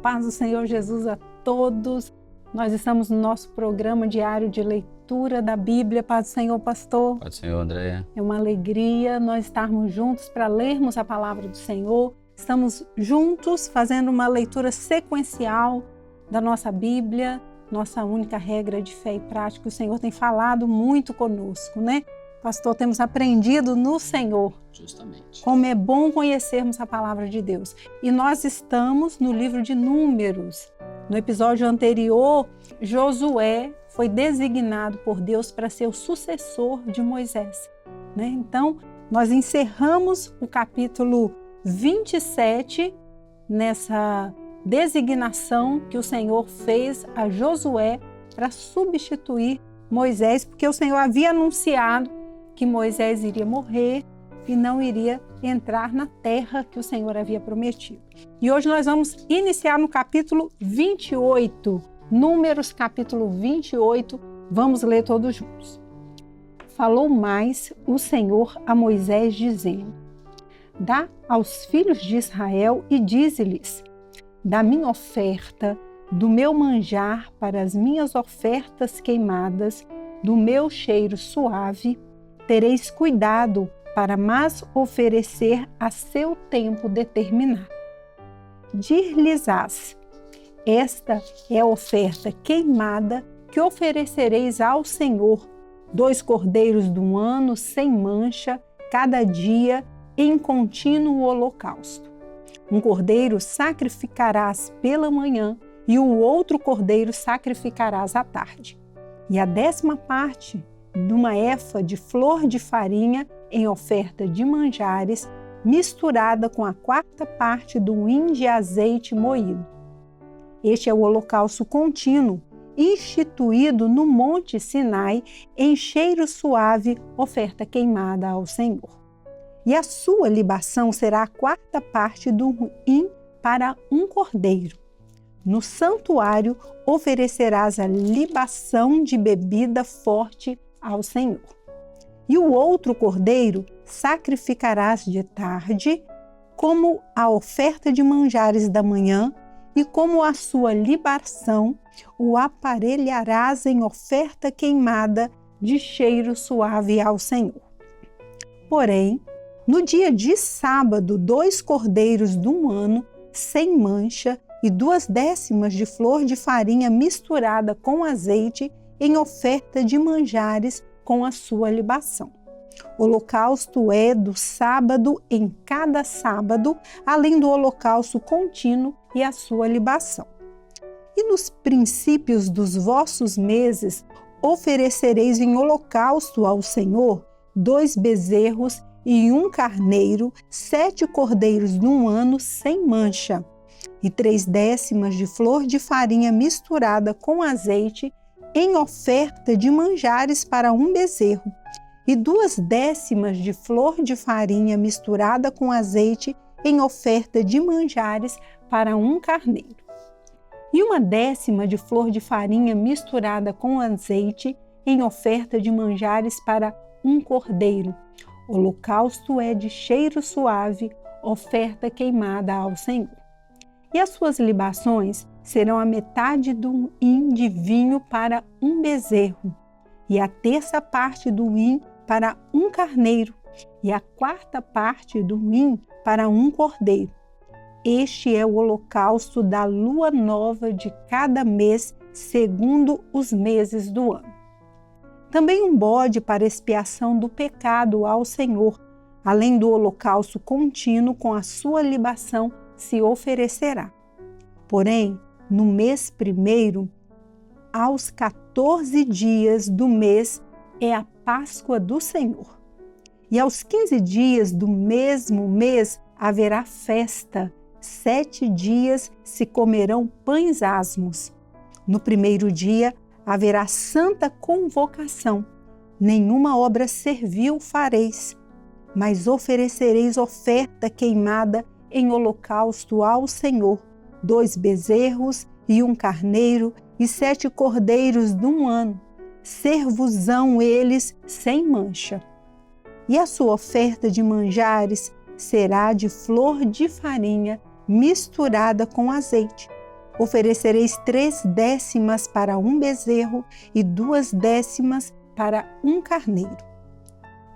paz do Senhor Jesus a todos. Nós estamos no nosso programa diário de leitura da Bíblia. Paz do Senhor, pastor. Paz do Senhor, Andréia. É uma alegria nós estarmos juntos para lermos a palavra do Senhor. Estamos juntos fazendo uma leitura sequencial da nossa Bíblia, nossa única regra de fé e prática. O Senhor tem falado muito conosco, né? Pastor, temos aprendido no Senhor. Justamente. Como é bom conhecermos a palavra de Deus. E nós estamos no livro de Números. No episódio anterior, Josué foi designado por Deus para ser o sucessor de Moisés, né? Então, nós encerramos o capítulo 27 nessa designação que o Senhor fez a Josué para substituir Moisés, porque o Senhor havia anunciado que Moisés iria morrer e não iria entrar na terra que o Senhor havia prometido. E hoje nós vamos iniciar no capítulo 28, Números capítulo 28, vamos ler todos juntos. Falou mais o Senhor a Moisés dizendo: dá aos filhos de Israel e dize-lhes: da minha oferta, do meu manjar para as minhas ofertas queimadas, do meu cheiro suave, tereis cuidado para mas oferecer a seu tempo determinado. Dir-lhes-ás: esta é a oferta queimada que oferecereis ao Senhor, 2 cordeiros de um ano sem mancha, cada dia em contínuo holocausto. Um cordeiro sacrificarás pela manhã e o outro cordeiro sacrificarás à tarde. E a 10ª parte de uma efa de flor de farinha em oferta de manjares, misturada com a 4ª parte do hin de azeite moído. Este é o holocausto contínuo, instituído no Monte Sinai, em cheiro suave, oferta queimada ao Senhor. E a sua libação será a 4ª parte do hin para um cordeiro. No santuário oferecerás a libação de bebida forte ao Senhor. E o outro cordeiro sacrificarás de tarde, como a oferta de manjares da manhã, e como a sua libação o aparelharás em oferta queimada de cheiro suave ao Senhor. Porém, no dia de sábado, 2 cordeiros de um ano, sem mancha, e 2/10 de flor de farinha misturada com azeite, em oferta de manjares com a sua libação. O holocausto é do sábado em cada sábado, além do holocausto contínuo e a sua libação. E nos princípios dos vossos meses oferecereis em holocausto ao Senhor 2 bezerros e 1 carneiro, 7 cordeiros de um ano sem mancha, e 3/10 de flor de farinha misturada com azeite, em oferta de manjares para 1 bezerro, e 2/10 de flor de farinha misturada com azeite, em oferta de manjares para 1 carneiro. E 1/10 de flor de farinha misturada com azeite, em oferta de manjares para 1 cordeiro. Holocausto é de cheiro suave, oferta queimada ao Senhor. E as suas libações serão a metade do hin de vinho para 1 bezerro, e a 1/3 parte do hin para 1 carneiro, e a 4ª parte do hin para 1 cordeiro. Este é o holocausto da lua nova de cada mês, segundo os meses do ano. Também um bode para expiação do pecado ao Senhor, além do holocausto contínuo com a sua libação se oferecerá. Porém, no mês primeiro, aos 14 dias do mês, é a Páscoa do Senhor. E aos 15 dias do mesmo mês haverá festa. 7 dias se comerão pães asmos. No primeiro dia haverá santa convocação. Nenhuma obra servil fareis, mas oferecereis oferta queimada em holocausto ao Senhor, 2 bezerros e 1 carneiro e 7 cordeiros de um ano. Ser-vos-ão eles sem mancha. E a sua oferta de manjares será de flor de farinha misturada com azeite, oferecereis 3/10 para um bezerro e 2/10 para um carneiro.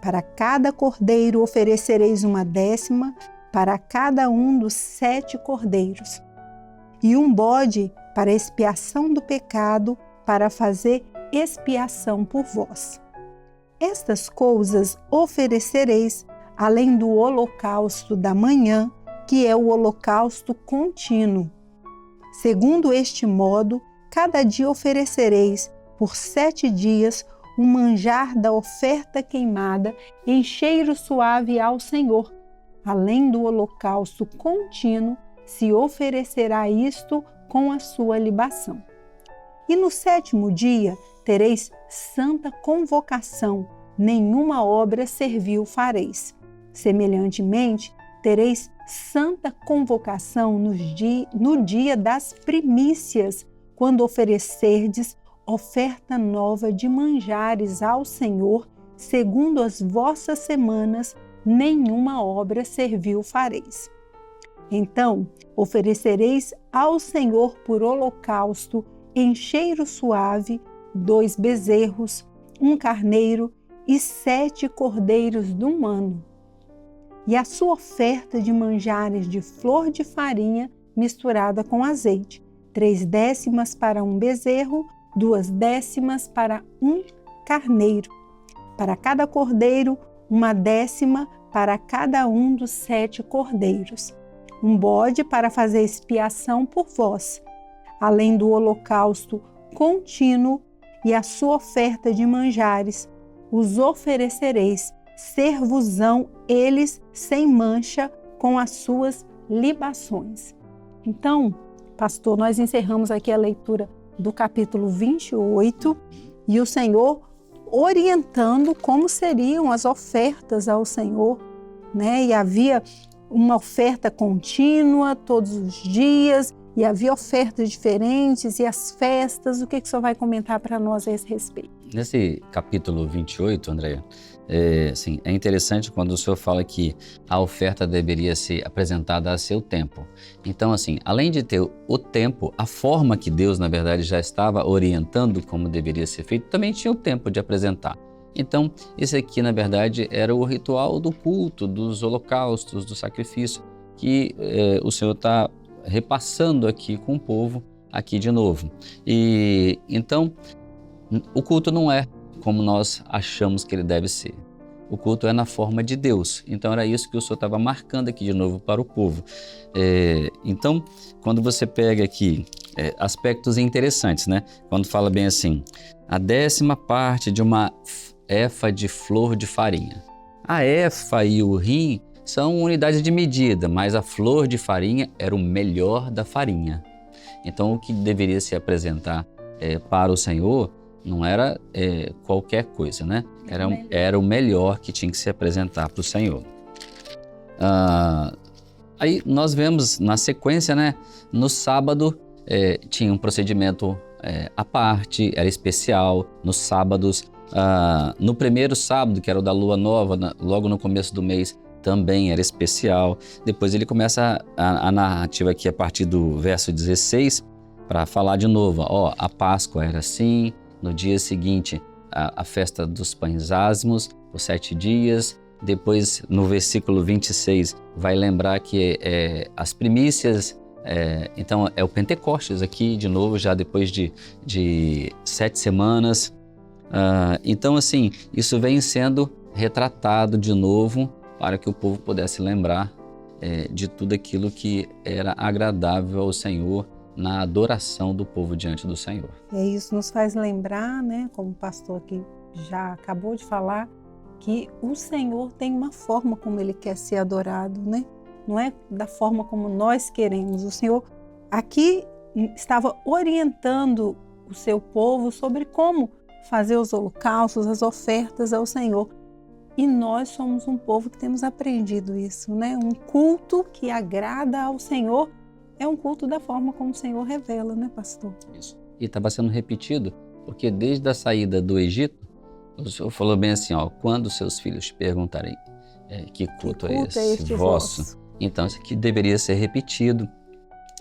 Para cada cordeiro oferecereis 1/10 para cada um dos 7 cordeiros, e um bode para expiação do pecado, para fazer expiação por vós. Estas coisas oferecereis, além do holocausto da manhã, que é o holocausto contínuo. Segundo este modo, cada dia oferecereis, por 7 dias, o manjar da oferta queimada em cheiro suave ao Senhor. Além do holocausto contínuo, se oferecerá isto com a sua libação. E no 7º dia tereis santa convocação, nenhuma obra servil fareis. Semelhantemente, tereis santa convocação no dia das primícias, quando oferecerdes oferta nova de manjares ao Senhor, segundo as vossas semanas, nenhuma obra servil fareis. Então, oferecereis ao Senhor por holocausto, em cheiro suave, 2 bezerros, 1 carneiro e 7 cordeiros de um ano. E a sua oferta de manjares de flor de farinha misturada com azeite, 3/10 para um bezerro, 2/10 para um carneiro. Para cada cordeiro, 1/10 para cada um dos 7 cordeiros. Um bode para fazer expiação por vós, além do holocausto contínuo e a sua oferta de manjares, os oferecereis, ser-vos-ão eles sem mancha com as suas libações. Então, pastor, nós encerramos aqui a leitura do capítulo 28 e o Senhor orientando como seriam as ofertas ao Senhor, né? E havia uma oferta contínua todos os dias, e havia ofertas diferentes e as festas. O que o senhor vai comentar para nós a esse respeito? Nesse capítulo 28, Andréia, é interessante quando o senhor fala que a oferta deveria ser apresentada a seu tempo. Então, além de ter o tempo, a forma que Deus, na verdade, já estava orientando como deveria ser feito, também tinha o tempo de apresentar. Então, esse aqui, na verdade, era o ritual do culto, dos holocaustos, do sacrifício, que o Senhor está repassando aqui com o povo, aqui de novo. E então, o culto não é como nós achamos que ele deve ser. O culto é na forma de Deus. Então, era isso que o Senhor estava marcando aqui de novo para o povo. Então, quando você pega aqui aspectos interessantes, né? Quando fala bem assim, a 10ª parte de uma efa de flor de farinha. A efa e o rim são unidades de medida, mas a flor de farinha era o melhor da farinha. Então, o que deveria se apresentar para o Senhor não era qualquer coisa, né? Era o melhor que tinha que se apresentar para o Senhor. Aí nós vemos na sequência, né? No sábado tinha um procedimento à parte, era especial. Nos sábados, no primeiro sábado, que era o da lua nova, logo no começo do mês, também era especial. Depois ele começa a narrativa aqui a partir do verso 16 para falar de novo. A Páscoa era assim, no dia seguinte a festa dos pães asmos, os 7 dias. Depois no versículo 26 vai lembrar que as primícias, então é o Pentecostes aqui de novo, já depois de 7 semanas. Então isso vem sendo retratado de novo para que o povo pudesse lembrar de tudo aquilo que era agradável ao Senhor na adoração do povo diante do Senhor. Isso nos faz lembrar, né, como o pastor aqui já acabou de falar, que o Senhor tem uma forma como Ele quer ser adorado, né? Não é da forma como nós queremos. O Senhor aqui estava orientando o seu povo sobre como fazer os holocaustos, as ofertas ao Senhor. E nós somos um povo que temos aprendido isso, né? Um culto que agrada ao Senhor é um culto da forma como o Senhor revela, né, pastor? Isso. E estava sendo repetido, porque desde a saída do Egito, o Senhor falou bem assim, quando seus filhos te perguntarem que culto é esse vosso? Então isso aqui deveria ser repetido,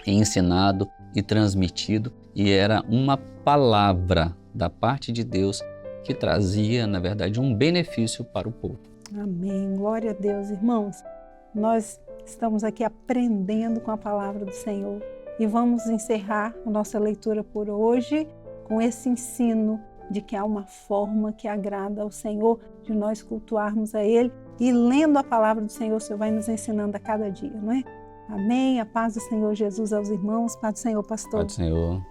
ensinado e transmitido, e era uma palavra da parte de Deus que trazia, na verdade, um benefício para o povo. Amém. Glória a Deus, irmãos. Nós estamos aqui aprendendo com a palavra do Senhor e vamos encerrar a nossa leitura por hoje com esse ensino de que há uma forma que agrada ao Senhor de nós cultuarmos a Ele, e lendo a palavra do Senhor, o Senhor vai nos ensinando a cada dia, não é? Amém. A paz do Senhor Jesus aos irmãos. Paz do Senhor, pastor. Paz do Senhor.